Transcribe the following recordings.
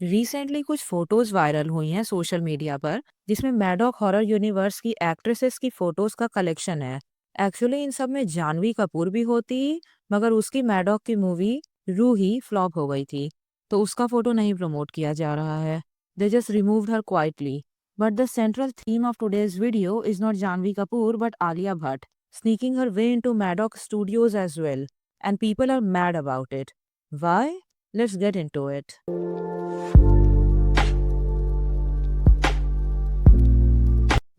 Recently कुछ photos viral हुई हैं सोशल मीडिया पर जिसमें मैडॉक हॉरर यूनिवर्स की एक्ट्रेसेस की फोटोज का कलेक्शन है। एक्चुअली इन सब में जानवी कपूर भी होती, मगर उसकी मैडॉक की मूवी रूही फ्लॉप हो गई थी, तो उसका फोटो नहीं प्रमोट किया जा रहा है। They just removed her quietly. But the central theme of today's video is not Janhvi Kapoor but Alia Bhatt sneaking her way into Maddox Studios as well, and people are mad about it. Why? Let's get into it.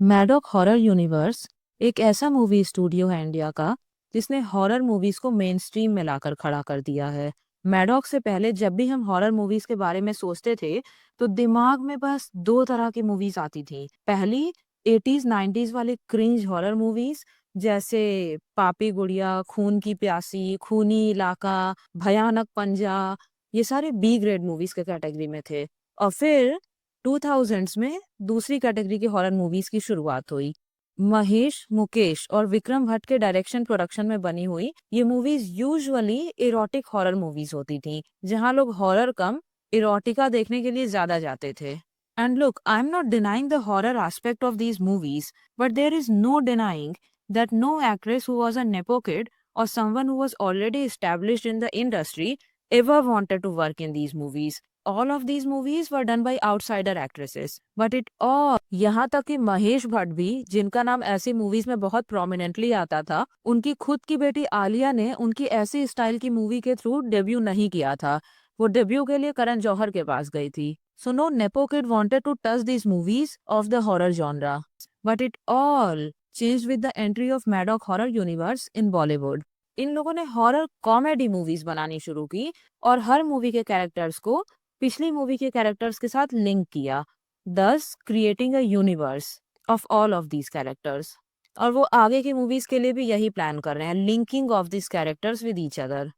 Maddock horror universe एक ऐसा movie studio है India का जिसने horror movies को main stream में लाकर खड़ा कर दिया है। मैडॉक से पहले जब भी हम हॉरर मूवीज के बारे में सोचते थे तो दिमाग में बस दो तरह की मूवीज आती थी। पहली 80s 90s वाले क्रिंज हॉरर मूवीज जैसे पापी गुड़िया, खून की प्यासी, खूनी इलाका, भयानक पंजा, ये सारे बी ग्रेड मूवीज के कैटेगरी में थे। और फिर 2000s में दूसरी कैटेगरी की हॉरर मूवीज की शुरुआत हुई। महेश, मुकेश और विक्रम भट्ट के डायरेक्शन प्रोडक्शन में बनी हुई ये movies usually erotic horror movies होती थी, जहां लोग हॉरर कम इरोटिका देखने के लिए ज्यादा जाते थे। And look, I am not denying the horror aspect of these movies, but there is no denying that no actress who was a nepo kid or someone who was already established in the industry ever wanted to work in these movies. All of these movies were done by outsider actresses, but it all, यहाँ तक कि महेश भट्ट भी, जिनका नाम ऐसी movies में बहुत prominently आता था, उनकी खुद की बेटी आलिया ने उनकी ऐसी स्टाइल की मूवी के थ्रू डेब्यू नहीं किया था। वो डेब्यू के लिए करण जौहर के पास गई थी। So no nepo kid wanted to touch these movies of the horror genre, but it all changed with the entry of Maddock Horror Universe in Bollywood. इन लोगों ने हॉरर कॉमेडी मूवीज बनानी शुरू की और हर मूवी के कैरेक्टर्स को पिछली movie के कैरेक्टर्स के साथ लिंक किया, दस creating a universe of all of these characters. और वो आगे की मूवीज के लिए भी यही प्लान कर रहे हैं, linking of this characters with each other.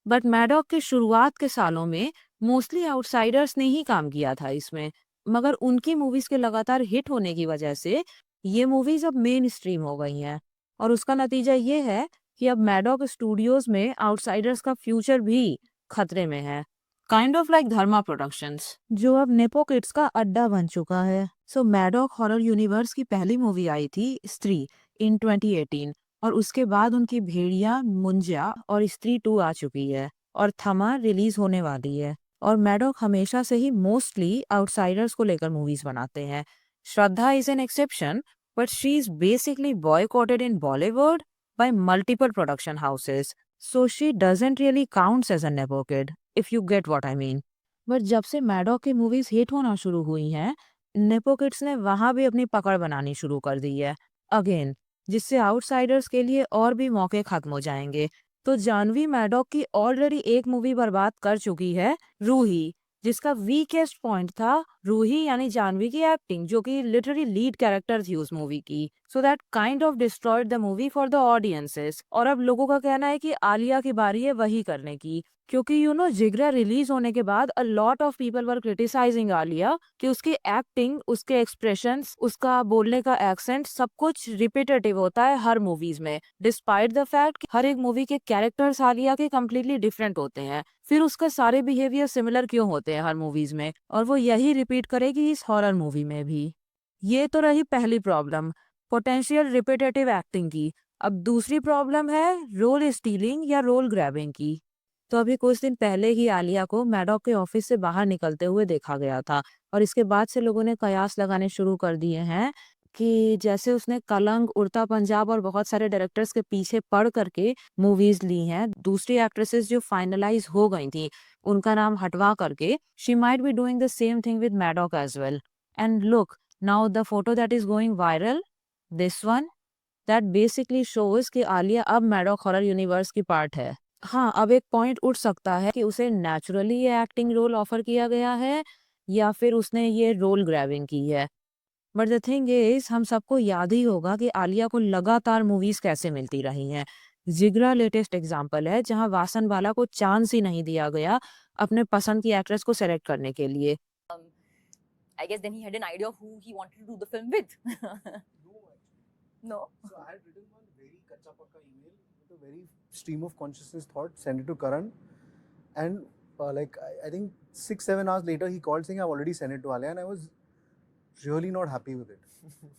But Maddock के शुरुआत के सालों में मोस्टली आउटसाइडर्स ने ही काम किया था इसमें, मगर उनकी मूवीज के लगातार हिट होने की वजह से ये मूवीज अब मेन स्ट्रीम हो गई हैं। और उसका नतीजा ये है कि अब मैडॉक स्टूडियोज में आउटसाइडर्स का फ्यूचर भी खतरे में है। Kind of like Dharma productions, जो अब नेपो किड्स का अड्डा बन चुका है। सो मैडॉक हॉरर यूनिवर्स की पहली मूवी आई थी स्त्री इन 2018, और उसके बाद उनकी भेड़िया, मुंजा और स्त्री 2 आ चुकी है, और थमा रिलीज होने वाली है। और मैडॉक हमेशा से ही मोस्टली आउटसाइडर्स को लेकर मूवीज बनाते हैं। Shraddha is an exception, but she's basically boycotted in Bollywood by multiple production houses. So she doesn't really counts as a nepo kid, if you get what I mean. But जब से मैडॉक की movies hit होना शुरू हुई हैं, nepo kids ने वहां भी अपनी पकड़ बनानी शुरू कर दी है अगेन, जिससे आउटसाइडर्स के लिए और भी मौके खत्म हो जाएंगे। तो जानवी मैडॉक की ऑलरेडी एक मूवी बर्बाद कर चुकी है, रूही, जिसका वीकेस्ट पॉइंट था रूही यानी जानवी की एक्टिंग, जो कि लिटरली लीड कैरेक्टर थी उस मूवी की। So that kind of destroyed the movie for the audiences. और अब लोगों का कहना है कि आलिया की बारी है वही करने की, क्योंकि जिगरा रिलीज होने के बाद a lot of people were criticising Alia कि उसकी एक्टिंग, उसके एक्सप्रेशंस, उसका बोलने का एक्सेंट सब कुछ रिपीटेटिव होता है हर मूवीज में, डिस्पाइट द फैक्ट कि हर एक मूवी के कैरेक्टर्स आलिया के कम्प्लीटली डिफरेंट होते हैं। फिर उसका सारे बिहेवियर सिमिलर क्यों होते हैं हर मूवीज में, और वो यही रिपीट करेगी इस हॉरर मूवी में भी। ये तो रही पहली प्रॉब्लम, पोटेंशियल रिपीटेटिव एक्टिंग की। अब दूसरी प्रॉब्लम है रोल स्टीलिंग या रोल ग्रैबिंग की। तो अभी कुछ दिन पहले ही आलिया को मैडॉक के ऑफिस से बाहर निकलते हुए देखा गया था, और इसके बाद से लोगों ने कयास लगाने शुरू कर दिए हैं कि जैसे उसने कलंक, उड़ता पंजाब और बहुत सारे डायरेक्टर्स के पीछे पड़ करके मूवीज ली हैं, दूसरी एक्ट्रेसेस जो फाइनलाइज हो गई थी उनका नाम हटवा करके, she might be doing the same thing with Maddock as well. And look, now the photo that is going viral, this one, that basically shows कि आलिया अब मैडॉक हॉरर यूनिवर्स की पार्ट है। हाँ, अब एक पॉइंट उठ सकता है कि उसे नेचुरली ये एक्टिंग रोल ऑफर किया गया है या फिर उसने ये रोल ग्रैबिंग की है। बट द थिंग इज, हम सबको याद ही होगा कि आलिया को लगातार मूवीज कैसे मिलती रही हैं। जिगरा लेटेस्ट एग्जाम्पल है, जहां वासनबाला को चांस ही नहीं दिया गया अपने पसंद की एक्ट्रेस को सेलेक्ट करने के लिए। I guess then he had an idea of who he wanted to do the film with. No. So I had written one very kacha pakka email with a very stream of consciousness thought, sent it to Karan, and like I think 6-7 hours later he called saying I've already sent it to Alia, and I was really not happy with it.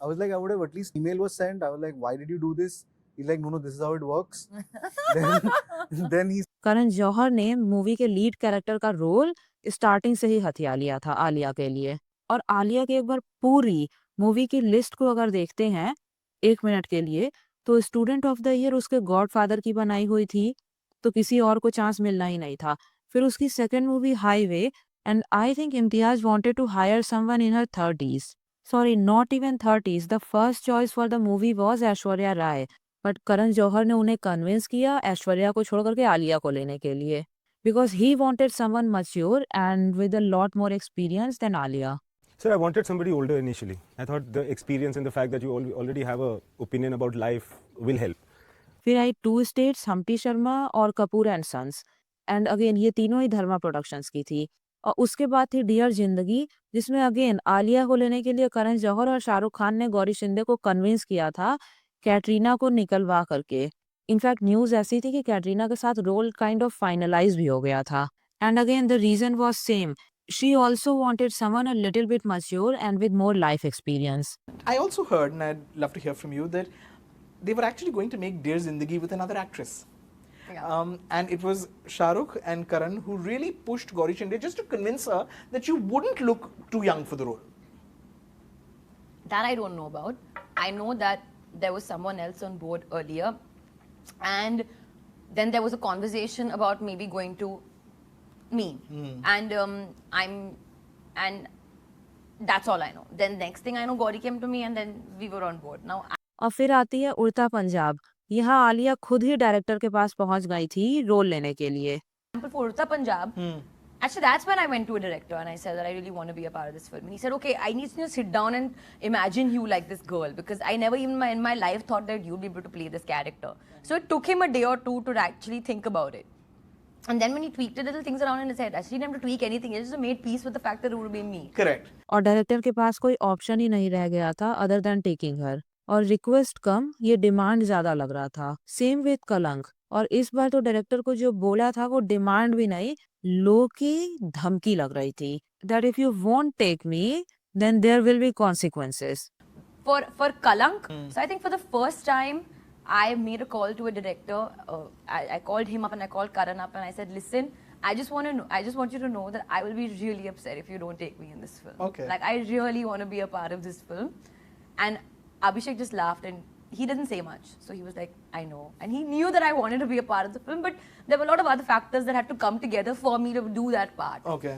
I was like, I would have at least email was sent. I was like, why did you do this? He's like, no, this is how it works. then he करण जौहर ने movie के lead character का role starting से ही हथिया लिया था आलिया के लिए। और आलिया की एक बार पूरी मूवी की लिस्ट को अगर देखते हैं 1 मिनट के लिए, तो स्टूडेंट ऑफ द ईयर उसके गॉडफादर की बनाई हुई थी, तो किसी और को चांस मिलना ही नहीं था। फिर उसकी second movie Highway, and I think Imtiaz wanted to hire someone in her 30s, sorry not even 30s, the first choice for the movie was Aishwarya Rai, but Karan Johar ने उन्हें कन्विंस किया ऐश्वर्या को छोड़ करके आलिया को लेने के लिए, because he wanted someone mature and with a lot more experience than Alia. Sir, I wanted somebody older initially. I thought the experience and the fact that you already have a opinion about life will help. फिर आई टू स्टेट्स, हम्पी शर्मा और Kapoor and Sons, and again ये तीनों ही धर्मा productions की थी। और उसके बाद थी डियर जिंदगी, जिसमें अगेन आलिया को लेने के लिए करण जौहर और शाहरुख खान ने गौरी शिंदे को कन्विंस किया था कैटरीना को निकलवा करके। इनफैक्ट न्यूज ऐसी थी कि कैटरीना के साथ रोल काइंड ऑफ फाइनलाइज भी हो गया था। And again the reason was same, she also wanted someone a little bit mature and with more life experience. I also heard, and I'd love to hear from you, that they were actually going to make Dear Zindagi with another actress. Yeah. And it was Shah Rukh and Karan who really pushed Gauri Shinde just to convince her that you wouldn't look too young for the role. That I don't know about. I know that there was someone else on board earlier, and then there was a conversation about maybe going to me, and and that's all I know. Then next thing I know, Gauri came to me, and then we were on board. Now, और फिर आती है उड़ता पंजाब। यहाँ आलिया खुद ही director के पास पहुंच गई थी रोल लेने के लिए। example for Urta Punjab, actually that's when I went to a director and I said that I really want to be a part of this film. And he said, okay, I need to sit down and imagine you like this girl, because I never even in my life thought that you'd be able to play this character. So it took him a day or two to actually think about it. And then when he tweaked the little things around in his head, actually didn't have to tweak anything. He just made peace with the fact that it would be me. Correct. और director के पास कोई option ही नहीं रह गया था other than taking her. और request कम, ये demand ज्यादा लग रहा था। सेम विद कलंक। और इस बार तो डायरेक्टर को जो बोला था वो डिमांड भी नहीं, लो की धमकी लग रही थी, that if you won't take me then there will be consequences. For Kalank, so I think for the first time, I made a call to a director. I called him up and I called Karan up and I said, listen, I just want you to know that I will be really upset if you don't take me in this film. Okay. Like, I really want to be a part of this film. And Abhishek just laughed and he didn't say much. So he was like, I know. And he knew that I wanted to be a part of the film, but there were a lot of other factors that had to come together for me to do that part. Okay.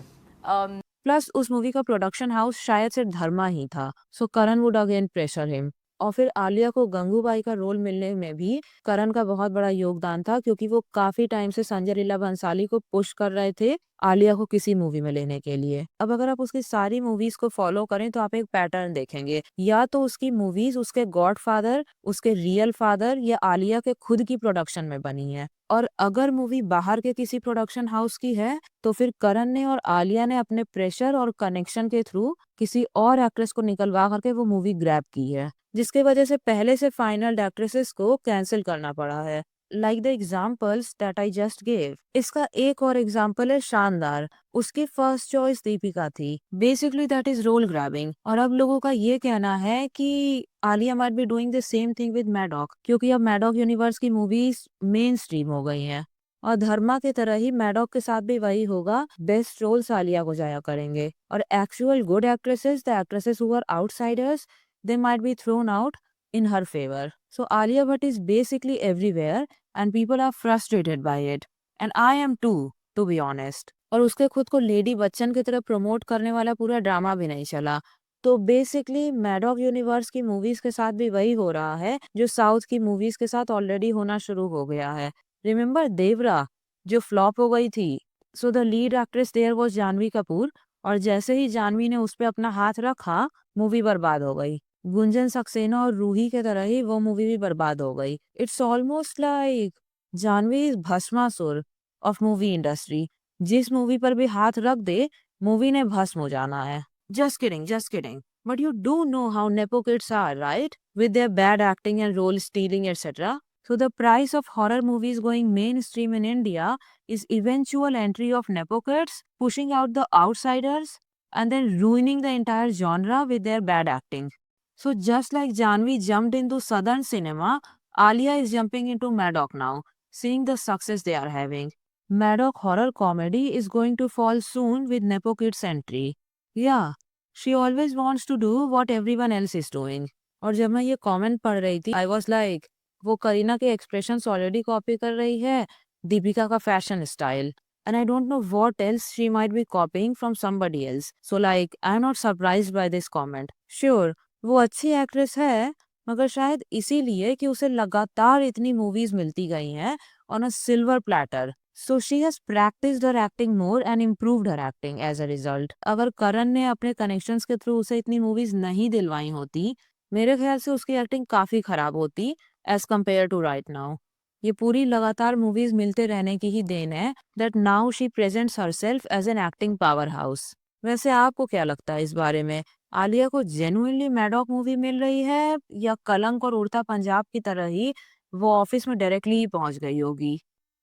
Plus उस movie का production house शायद से धर्मा ही था, सो करण would again pressure him. और फिर आलिया को गंगूबाई का role मिलने में भी करण का बहुत बड़ा योगदान था, क्योंकि वो काफी टाइम से संजय लीला भंसाली को पुश कर रहे थे आलिया को किसी मूवी में लेने के लिए। अब अगर आप उसकी सारी मूवीज को फॉलो करें तो आप एक पैटर्न देखेंगे, या तो उसकी मूवीज उसके गॉडफादर, उसके रियल फादर या आलिया के खुद की प्रोडक्शन में बनी है। और अगर मूवी बाहर के किसी प्रोडक्शन हाउस की है तो फिर करण ने और आलिया ने अपने प्रेशर और कनेक्शन के थ्रू किसी और एक्ट्रेस को निकलवा करके वो मूवी ग्रैब की है, जिसके वजह से पहले से फाइनल एक्ट्रेसेस को कैंसिल करना पड़ा है, like the examples that I just gave. इसका एक और एग्जाम्पल है शानदार, उसकी फर्स्ट चॉइस दीपिका थी। Basically that is role grabbing. और अब लोगों का ये कहना है कि Alia might be doing the same thing with Maddock, क्योंकि अब मैडॉक यूनिवर्स की मूवीज मेन स्ट्रीम हो गई हैं। और धर्मा की तरह ही मैडॉक के साथ भी वही होगा, बेस्ट रोल्स आलिया को जाया करेंगे। और actual good actresses, the actresses who are outsiders, they might be thrown out in her favor. So Alia Bhatt is basically everywhere and people are frustrated by it. And I am too, to be honest. और उसके खुद को lady Bachchan की तरह promote करने वाला पूरा drama भी नहीं चला। तो बेसिकली मैडॉक यूनिवर्स की मूवीज के साथ भी वही हो रहा है जो साउथ की मूवीज के साथ ऑलरेडी होना शुरू हो गया है। रिमेम्बर देवरा जो फ्लॉप हो गई थी? So the lead actress there was Janhvi Kapoor, और जैसे ही जानवी ने उस पर अपना हाथ रखा मूवी बर्बाद हो गई। गुंजन सक्सेना और रूही के तरह ही वो मूवी भी बर्बाद हो गई। It's almost like Janhvi is Bhasmasur of movie industry. जिस मूवी पर भी हाथ रख दे मूवी ने भस्म हो जाना है। Just kidding, just kidding. But you do know how nepo kids are, right? With their bad acting and role stealing etcetera. So the price of horror movies going mainstream in India is eventual entry of nepo kids, pushing out the outsiders, and then ruining the entire genre with their bad acting. So just like Janvi jumped into Southern cinema, Alia is jumping into Maddox now, seeing the success they are having. Maddox horror comedy is going to fall soon with nepo kids entry. Yeah, she always wants to do what everyone else is doing. और जब मैं ये comment पढ़ रही थी, I was like, वो करीना के expressions already copy कर रही है, दीपिका का fashion style. And I don't know what else she might be copying from somebody else. So like, I'm not surprised by this comment. Sure, वो अच्छी एक्ट्रेस है, मगर शायद इसीलिए कि उसे लगातार इतनी मूवीज मिलती गई हैं on a silver platter. So she has practiced her acting more and improved her acting as a result. अगर करण ने अपने कनेक्शंस के थ्रू उसे इतनी मूवीज नहीं दिलवाई होती, मेरे ख्याल से उसकी एक्टिंग काफी खराब होती as compare to right now. ये पूरी लगातार मूवीज मिलते रहने की ही देन है that now she presents herself as an acting powerhouse. वैसे आपको क्या लगता है इस बारे में? आलिया को जेन्युइनली मैडॉक मूवी मिल रही है या कलंक और उड़ता पंजाब की तरह ही वो ऑफिस में डायरेक्टली ही पहुंच गई होगी?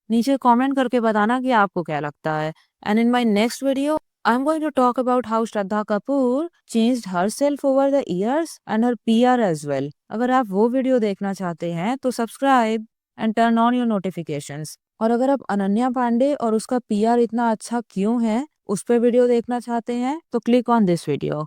नीचे कमेंट करके बताना कि आपको क्या लगता है. And in my next video I'm going to talk about how Shraddha Kapoor changed herself over the years and her PR as well. अगर आप वो वीडियो देखना चाहते हैं तो subscribe and turn on your notifications. और अगर आप अनन्या पांडे और उसका PR इतना अच्छा क्यों है उस पर वीडियो देखना चाहते हैं तो क्लिक ऑन दिस वीडियो.